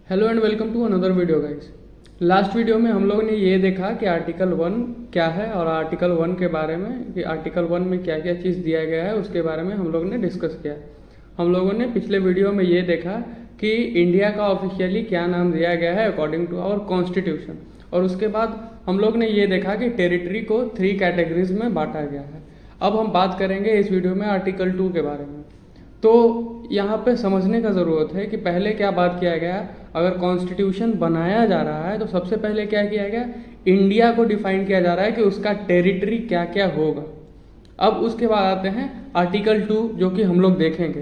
Hello and welcome to another video guys. Last video में हम लोगों ने ये देखा कि आर्टिकल 1 क्या है और आर्टिकल 1 के बारे में कि आर्टिकल 1 में क्या क्या चीज़ दिया गया है उसके बारे में हम लोगों ने डिस्कस किया। हम लोगों ने पिछले वीडियो में ये देखा कि इंडिया का ऑफिशियली क्या नाम दिया गया है अकॉर्डिंग टू आवर कॉन्स्टिट्यूशन, और उसके बाद हम लोग ने ये देखा कि टेरिटरी को 3 कैटेगरीज में बांटा गया है। अब हम बात करेंगे इस वीडियो में आर्टिकल 2 के बारे में। तो यहाँ पे समझने का ज़रूरत है कि पहले क्या बात किया गया। अगर कॉन्स्टिट्यूशन बनाया जा रहा है तो सबसे पहले क्या किया गया, इंडिया को डिफाइन किया जा रहा है कि उसका टेरिटरी क्या क्या होगा। अब उसके बाद आते हैं आर्टिकल 2 जो कि हम लोग देखेंगे।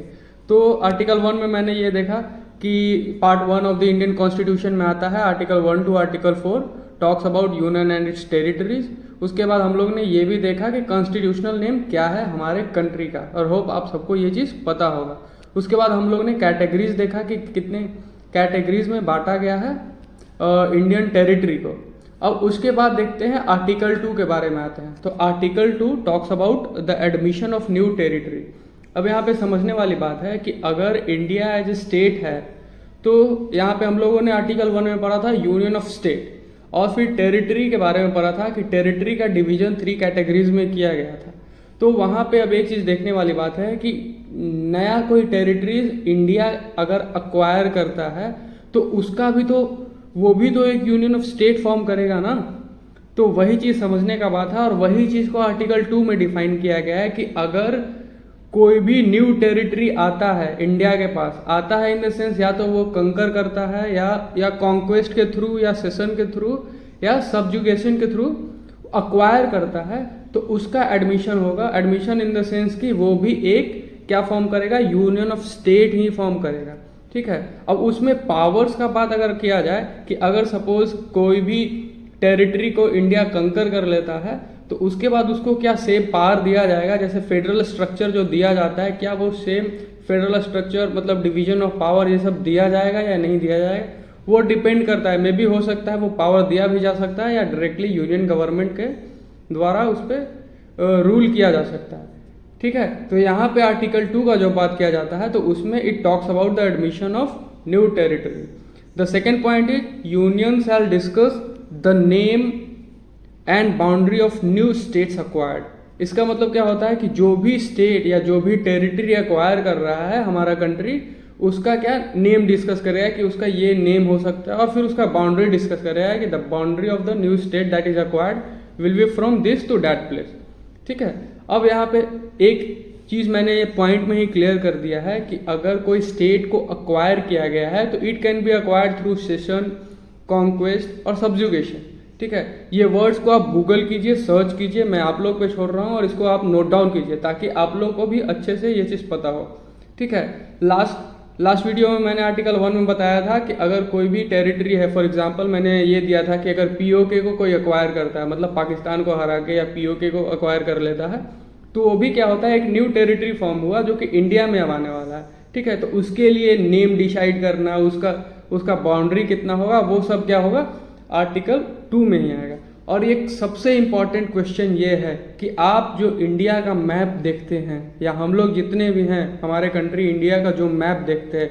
तो आर्टिकल 1 में मैंने ये देखा कि part 1 of the Indian constitution में आता है article 1 to article 4 talks about union and its territories. उसके बाद हम लोग ने ये भी देखा कि कॉन्स्टिट्यूशनल नेम क्या है हमारे कंट्री का, और होप आप सबको ये चीज़ पता होगा। उसके बाद हम लोग ने कैटेगरीज देखा कि कितने कैटेगरीज में बांटा गया है इंडियन टेरिटरी को। अब उसके बाद देखते हैं आर्टिकल 2 के बारे में आते हैं। तो article 2 talks about the admission of new territory. अब यहाँ पे समझने वाली बात है कि अगर इंडिया एज ए स्टेट है तो यहाँ पे हम लोगों ने आर्टिकल 1 में पढ़ा था यूनियन ऑफ स्टेट, और फिर टेरिटरी के बारे में पढ़ा था कि टेरिटरी का डिवीजन 3 कैटेगरीज में किया गया था। तो वहाँ पे अब एक चीज़ देखने वाली बात है कि नया कोई टेरिटरीज इंडिया अगर अक्वायर करता है तो उसका भी तो वो भी तो एक यूनियन ऑफ स्टेट फॉर्म करेगा ना। तो वही चीज़ समझने का बात है, और वही चीज़ को आर्टिकल 2 में डिफाइन किया गया है कि अगर कोई भी न्यू टेरिटरी आता है इंडिया के पास, आता है इन द सेंस या तो वो कंकर करता है या कॉन्क्वेस्ट के थ्रू या सेशन के थ्रू या सब्जुगेशन के थ्रू अक्वायर करता है, तो उसका एडमिशन होगा। एडमिशन इन द सेंस कि वो भी एक क्या फॉर्म करेगा, union of state he form करेगा। ठीक है। अब उसमें पावर्स का बात अगर किया जाए कि अगर सपोज कोई भी टेरिटरी को इंडिया कंकर कर लेता है तो उसके बाद उसको क्या सेम पावर दिया जाएगा, जैसे फेडरल स्ट्रक्चर जो दिया जाता है, क्या वो सेम फेडरल स्ट्रक्चर मतलब डिवीजन ऑफ पावर ये सब दिया जाएगा या नहीं दिया जाएगा, वो डिपेंड करता है। मे भी हो सकता है वो पावर दिया भी जा सकता है या डायरेक्टली यूनियन गवर्नमेंट के द्वारा उस पर रूल किया जा सकता है। ठीक है। तो यहाँ पे आर्टिकल 2 का जो बात किया जाता है तो उसमें it talks about the admission of new territory. The second point is union shall discuss the name and boundary of new states acquired. इसका मतलब क्या होता है कि जो भी स्टेट या जो भी टेरिटरी अक्वायर कर रहा है हमारा कंट्री, उसका क्या नेम डिस्कस करेगा कि उसका ये नेम हो सकता है, और फिर उसका बाउंड्री डिस्कस करेगा कि the boundary of the new state that is acquired will be from this to that place. ठीक है। अब यहाँ पे एक चीज़ मैंने ये पॉइंट में ही क्लियर कर दिया है कि अगर कोई स्टेट को अक्वायर किया गया है तो it can be acquired through session, conquest और सब्जुगेशन। ठीक है। ये वर्ड्स को आप गूगल कीजिए, सर्च कीजिए, मैं आप लोग पे छोड़ रहा हूँ, और इसको आप नोट डाउन कीजिए ताकि आप लोग को भी अच्छे से ये चीज़ पता हो। ठीक है। लास्ट वीडियो में मैंने आर्टिकल 1 में बताया था कि अगर कोई भी टेरिटरी है, फॉर एग्जांपल मैंने ये दिया था कि अगर पीओके को कोई अक्वायर करता है, मतलब पाकिस्तान को हरा के या पीओके को अक्वायर कर लेता है, तो वो भी क्या होता है, एक न्यू टेरिटरी फॉर्म हुआ जो कि इंडिया में अब आने वाला है। ठीक है। तो उसके लिए नेम डिसाइड करना, उसका बाउंड्री कितना होगा, वो सब क्या होगा आर्टिकल 2 में ही आएगा। और एक सबसे इम्पॉर्टेंट क्वेश्चन ये है कि आप जो इंडिया का मैप देखते हैं या हम लोग जितने भी हैं हमारे कंट्री इंडिया का जो मैप देखते हैं,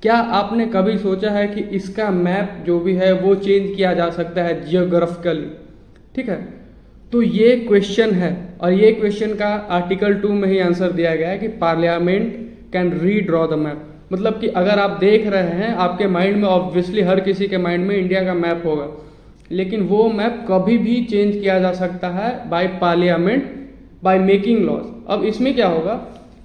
क्या आपने कभी सोचा है कि इसका मैप जो भी है वो चेंज किया जा सकता है जियोग्राफिकली। ठीक है। तो ये क्वेश्चन है, और ये क्वेश्चन का आर्टिकल 2 में ही आंसर दिया गया है कि parliament can redraw the map. मतलब कि अगर आप देख रहे हैं आपके माइंड में, ऑब्वियसली हर किसी के माइंड में इंडिया का मैप होगा, लेकिन वो मैप कभी भी चेंज किया जा सकता है by parliament, by making laws. अब इसमें क्या होगा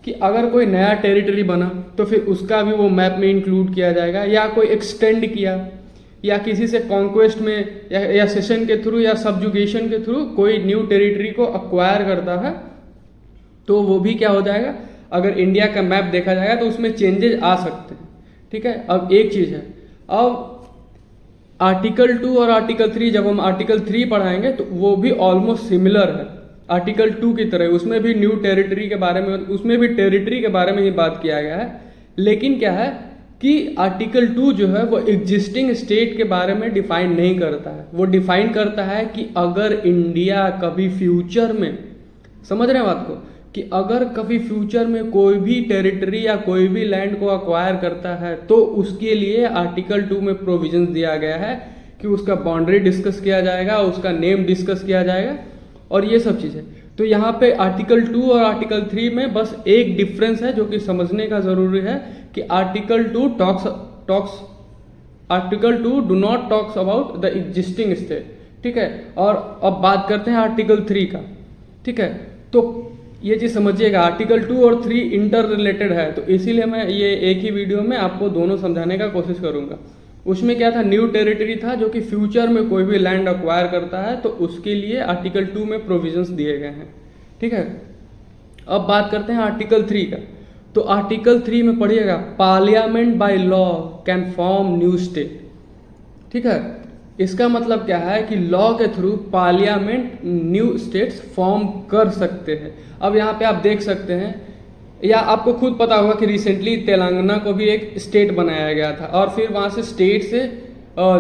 कि अगर कोई नया टेरिटरी बना तो फिर उसका भी वो मैप में इंक्लूड किया जाएगा, या कोई एक्सटेंड किया या किसी से कॉन्क्वेस्ट में या सेशन के थ्रू या सब्जुगेशन के थ्रू कोई न्यू टेरिटरी को अक्वायर करता है तो वो भी क्या हो जाएगा, अगर इंडिया का मैप देखा जाएगा तो उसमें चेंजेस आ सकते हैं। ठीक है। अब एक चीज़ है, अब आर्टिकल 2 और आर्टिकल 3 जब हम आर्टिकल 3 पढ़ाएंगे तो वो भी ऑलमोस्ट सिमिलर है आर्टिकल 2 की तरह। उसमें भी न्यू टेरिटरी के बारे में, उसमें भी टेरिटरी के बारे में ही बात किया गया है, लेकिन क्या है कि आर्टिकल 2 जो है वो एग्जिस्टिंग स्टेट के बारे में डिफाइन नहीं करता है। वो डिफाइन करता है कि अगर इंडिया कभी फ्यूचर में, समझ रहे हैं बात को, कि अगर कभी फ्यूचर में कोई भी टेरिटरी या कोई भी लैंड को अक्वायर करता है तो उसके लिए आर्टिकल 2 में प्रोविजंस दिया गया है कि उसका बाउंड्री डिस्कस किया जाएगा, उसका नेम डिस्कस किया जाएगा और ये सब चीज़ें। तो यहाँ पे आर्टिकल 2 और आर्टिकल 3 में बस एक डिफरेंस है जो कि समझने का ज़रूरी है कि article 2 do not talks about the existing state, ठीक है। और अब बात करते हैं आर्टिकल 3 का, ठीक है। तो ये चीज़ समझिएगा, आर्टिकल 2 और 3 इंटर रिलेटेड है, तो इसीलिए मैं ये एक ही वीडियो में आपको दोनों समझाने का कोशिश करूँगा। उसमें क्या था, न्यू टेरिटरी था जो कि फ्यूचर में कोई भी लैंड अक्वायर करता है तो उसके लिए आर्टिकल 2 में प्रोविजंस दिए गए हैं, ठीक है। अब बात करते हैं आर्टिकल 3 का। तो आर्टिकल 3 में पढ़िएगा, parliament by law can form new state, ठीक है। इसका मतलब क्या है कि लॉ के through parliament new states form कर सकते हैं। अब यहाँ पे आप देख सकते हैं, या आपको खुद पता होगा कि रिसेंटली तेलंगाना को भी एक स्टेट बनाया गया था और फिर वहाँ से स्टेट से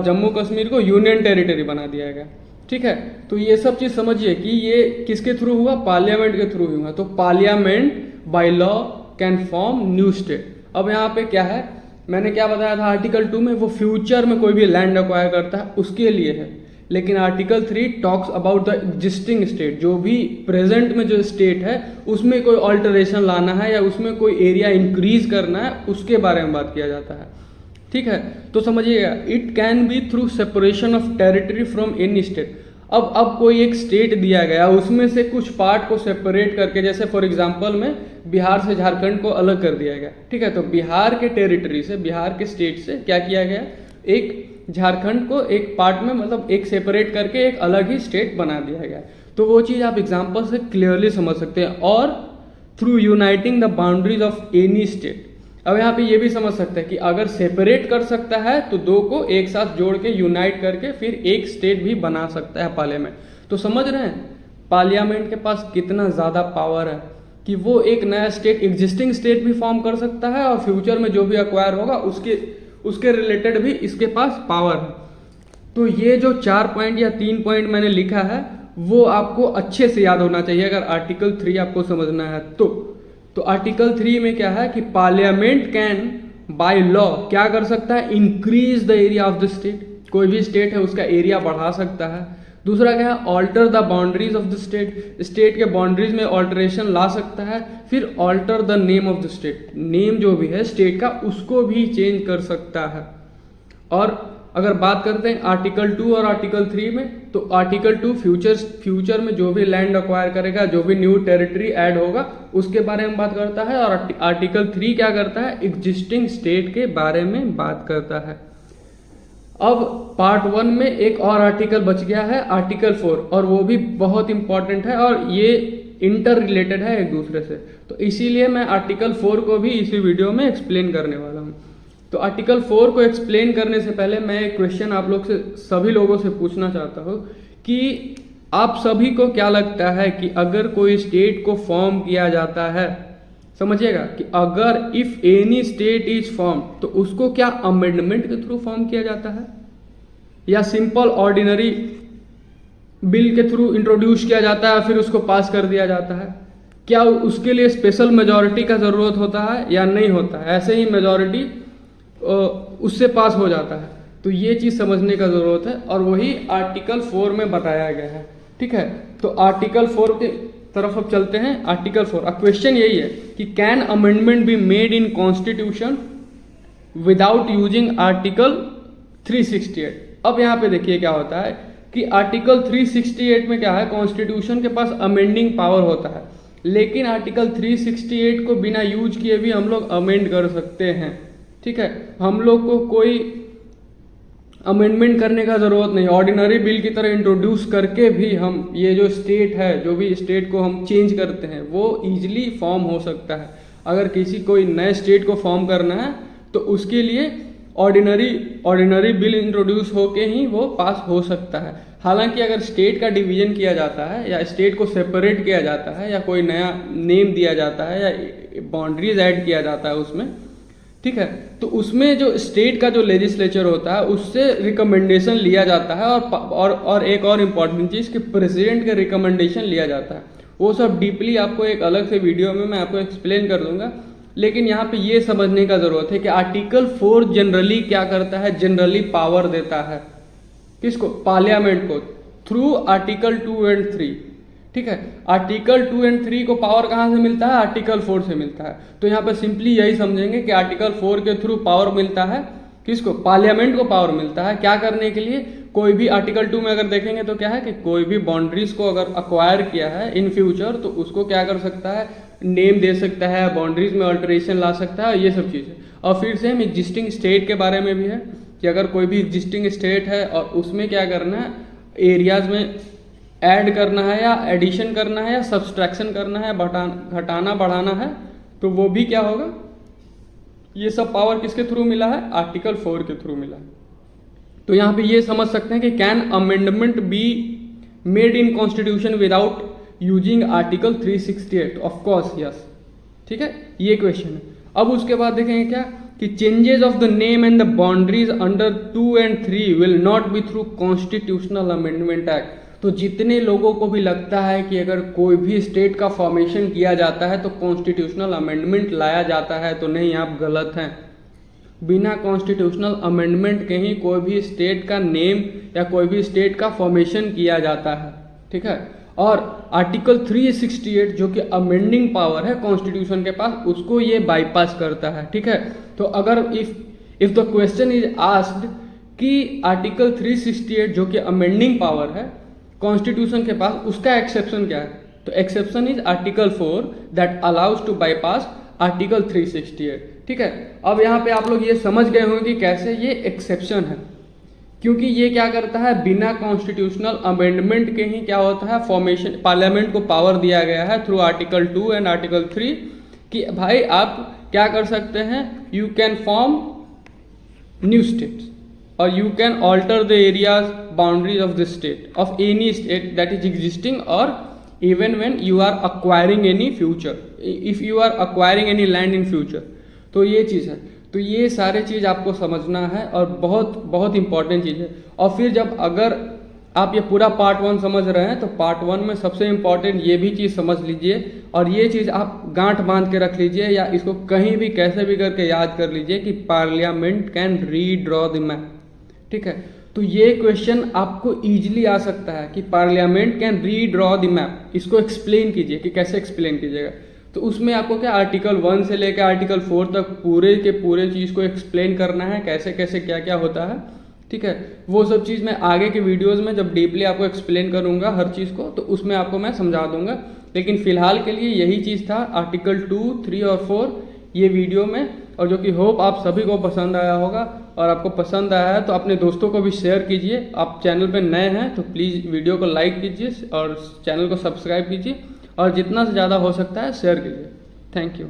जम्मू कश्मीर को यूनियन टेरिटरी बना दिया गया, ठीक है। तो ये सब चीज़ समझिए कि ये किसके थ्रू हुआ, पार्लियामेंट के थ्रू हुआ। तो parliament by law can form new state. अब यहाँ पे क्या है, मैंने क्या बताया था, आर्टिकल 2 में वो फ्यूचर में कोई भी लैंड अक्वायर करता है उसके लिए है, लेकिन article 3 talks about the existing state, जो भी प्रेजेंट में जो स्टेट है उसमें कोई ऑल्टरेशन लाना है या उसमें कोई एरिया इंक्रीज करना है उसके बारे में बात किया जाता है, ठीक है। तो समझिएगा, it can be through separation of territory from any state. अब कोई एक स्टेट दिया गया, उसमें से कुछ पार्ट को सेपरेट करके, जैसे फॉर एग्जांपल में बिहार से झारखंड को अलग कर दिया गया, ठीक है। तो बिहार के टेरिटरी से, बिहार के स्टेट से क्या किया गया, एक झारखंड को एक पार्ट में, मतलब एक सेपरेट करके एक अलग ही स्टेट बना दिया गया। तो वो चीज़ आप एग्जांपल से क्लियरली समझ सकते हैं। और through uniting the boundaries of any state. अब यहाँ पे ये भी समझ सकते हैं कि अगर सेपरेट कर सकता है तो दो को एक साथ जोड़ के यूनाइट करके फिर एक स्टेट भी बना सकता है पार्लियामेंट। तो समझ रहे हैं पार्लियामेंट के पास कितना ज़्यादा पावर है कि वो एक नया स्टेट, एग्जिस्टिंग स्टेट भी फॉर्म कर सकता है और फ्यूचर में जो भी अक्वायर होगा उसके रिलेटेड भी इसके पास पावर है। तो ये जो 4 पॉइंट या 3 पॉइंट मैंने लिखा है वो आपको अच्छे से याद होना चाहिए अगर आर्टिकल 3 आपको समझना है तो आर्टिकल 3 में क्या है कि पार्लियामेंट कैन बाय लॉ क्या कर सकता है, increase the area of the state. कोई भी स्टेट है उसका एरिया बढ़ा सकता है। दूसरा क्या है, alter the boundaries of the state, state के बाउंड्रीज में ऑल्टरेशन ला सकता है। फिर alter the name of the state, name जो भी है स्टेट का उसको भी चेंज कर सकता है। और अगर बात करते हैं आर्टिकल 2 और आर्टिकल 3 में, तो आर्टिकल 2 फ्यूचर में जो भी लैंड अक्वायर करेगा, जो भी न्यू टेरिटरी ऐड होगा उसके बारे में बात करता है। और आर्टिकल 3 क्या करता है, एग्जिस्टिंग स्टेट के बारे में बात करता है। अब पार्ट 1 में एक और आर्टिकल बच गया है, आर्टिकल 4, और वो भी बहुत इंपॉर्टेंट है और ये इंटर रिलेटेड है एक दूसरे से। तो इसीलिए मैं आर्टिकल 4 को भी इसी वीडियो में एक्सप्लेन करने वाला हूँ। तो आर्टिकल 4 को एक्सप्लेन करने से पहले मैं एक क्वेश्चन आप लोग से, सभी लोगों से पूछना चाहता हूँ कि आप सभी को क्या लगता है कि अगर कोई स्टेट को फॉर्म किया जाता है, समझिएगा कि अगर if any state is form तो उसको क्या अमेंडमेंट के थ्रू फॉर्म किया जाता है या सिंपल ऑर्डिनरी बिल के थ्रू इंट्रोड्यूस किया जाता है फिर उसको पास कर दिया जाता है? क्या उसके लिए स्पेशल मेजॉरिटी का ज़रूरत होता है या नहीं होता है, ऐसे ही मेजॉरिटी उससे पास हो जाता है? तो ये चीज़ समझने का ज़रूरत है और वही आर्टिकल 4 में बताया गया है, ठीक है। तो आर्टिकल 4 के तरफ अब चलते हैं। आर्टिकल 4 क्वेश्चन यही है कि can amendment be made in constitution without using article 368। अब यहाँ पे देखिए क्या होता है कि आर्टिकल 368 में क्या है, कॉन्स्टिट्यूशन के पास अमेंडिंग पावर होता है, लेकिन आर्टिकल 368 को बिना यूज किए भी हम लोग अमेंड कर सकते हैं, ठीक है। हम लोग को कोई अमेंडमेंट करने का ज़रूरत नहीं, ऑर्डिनरी बिल की तरह इंट्रोड्यूस करके भी हम ये जो स्टेट है, जो भी स्टेट को हम चेंज करते हैं वो ईजिली फॉर्म हो सकता है। अगर किसी कोई नए स्टेट को फॉर्म करना है तो उसके लिए ऑर्डिनरी बिल इंट्रोड्यूस होके ही वो पास हो सकता है। हालांकि अगर स्टेट का डिवीजन किया जाता है या स्टेट को सेपरेट किया जाता है या कोई नया नेम दिया जाता है या बाउंड्रीज ऐड किया जाता है उसमें, ठीक है, तो उसमें जो स्टेट का जो लेजिस्लेचर होता है उससे रिकमेंडेशन लिया जाता है और एक और इम्पॉर्टेंट चीज़ कि प्रेसिडेंट का रिकमेंडेशन लिया जाता है। वो सब डीपली आपको एक अलग से वीडियो में मैं आपको एक्सप्लेन कर दूंगा। लेकिन यहाँ पे ये समझने का ज़रूरत है कि आर्टिकल 4 जनरली क्या करता है, जनरली पावर देता है किसको, पार्लियामेंट को, थ्रू आर्टिकल 2 एंड 3। ठीक है, आर्टिकल 2 एंड 3 को पावर कहाँ से मिलता है, आर्टिकल 4 से मिलता है। तो यहाँ पे सिंपली यही समझेंगे कि आर्टिकल 4 के थ्रू पावर मिलता है किसको, पार्लियामेंट को पावर मिलता है क्या करने के लिए, कोई भी आर्टिकल 2 में अगर देखेंगे तो क्या है कि कोई भी बाउंड्रीज को अगर अक्वायर किया है इन फ्यूचर तो उसको क्या कर सकता है, नेम दे सकता है, बाउंड्रीज में अल्टरेशन ला सकता है, ये सब चीज़ें। और फिर से हम एग्जिस्टिंग स्टेट के बारे में भी है कि अगर कोई भी एग्जिस्टिंग स्टेट है और उसमें क्या करना है, एरियाज में ऐड करना है या एडिशन करना है या सब्सट्रैक्शन करना है, घटाना बढ़ाना है, तो वो भी क्या होगा, ये सब पावर किसके थ्रू मिला है, आर्टिकल 4 के थ्रू मिला है। तो यहाँ पे ये समझ सकते हैं कि can amendment be made in constitution without using article 368, of course yes. ठीक है, ये क्वेश्चन है। अब उसके बाद देखेंगे क्या कि changes of the name and the boundaries under 2 and 3 will not be through constitutional amendment act. तो जितने लोगों को भी लगता है कि अगर कोई भी स्टेट का फॉर्मेशन किया जाता है तो कॉन्स्टिट्यूशनल अमेंडमेंट लाया जाता है, तो नहीं, आप गलत हैं। बिना कॉन्स्टिट्यूशनल अमेंडमेंट के ही कोई भी स्टेट का नेम या कोई भी स्टेट का फॉर्मेशन किया जाता है। ठीक है, और आर्टिकल 368 जो कि अमेंडिंग पावर है कॉन्स्टिट्यूशन के पास, उसको ये बाईपास करता है। ठीक है, तो अगर if the question is asked कि आर्टिकल 368 जो कि अमेंडिंग पावर है कॉन्स्टिट्यूशन के पास, उसका एक्सेप्शन क्या है, तो exception is article 4 that allows to bypass article 368। ठीक है, अब यहाँ पे आप लोग ये समझ गए होंगे कि कैसे ये एक्सेप्शन है, क्योंकि ये क्या करता है, बिना कॉन्स्टिट्यूशनल अमेंडमेंट के ही क्या होता है, फॉर्मेशन, पार्लियामेंट को पावर दिया गया है थ्रू आर्टिकल 2 एंड आर्टिकल 3 कि भाई आप क्या कर सकते हैं, you can form new states और you can alter the areas boundaries of the state of any state that is existing or even when you are acquiring any future, if you are acquiring any land in future। तो ये चीज़ है, तो ये सारे चीज़ आपको समझना है और बहुत बहुत इंपॉर्टेंट चीज़ है। और फिर जब अगर आप ये पूरा पार्ट 1 समझ रहे हैं तो पार्ट 1 में सबसे इम्पॉर्टेंट ये भी चीज़ समझ लीजिए और ये चीज़ आप गांठ बांध के रख लीजिए या इसको कहीं भी कैसे भी करके याद कर लीजिए कि parliament can redraw the map. ठीक है, तो ये क्वेश्चन आपको इजीली आ सकता है कि parliament can redraw the map, इसको एक्सप्लेन कीजिए कि कैसे एक्सप्लेन कीजिएगा। तो उसमें आपको क्या आर्टिकल 1 से लेकर आर्टिकल 4 तक पूरे के पूरे चीज़ को एक्सप्लेन करना है, कैसे कैसे क्या क्या होता है। ठीक है, वो सब चीज़ मैं आगे के वीडियोज़ में जब डीपली आपको एक्सप्लेन करूँगा हर चीज़ को, तो उसमें आपको मैं समझा दूंगा। लेकिन फिलहाल के लिए यही चीज़ था आर्टिकल 2, 3 और 4 ये वीडियो में, और जो कि होप आप सभी को पसंद आया होगा। और आपको पसंद आया है तो अपने दोस्तों को भी शेयर कीजिए। आप चैनल पे नए हैं तो प्लीज़ वीडियो को लाइक कीजिए और चैनल को सब्सक्राइब कीजिए और जितना से ज़्यादा हो सकता है शेयर कीजिए। Thank you.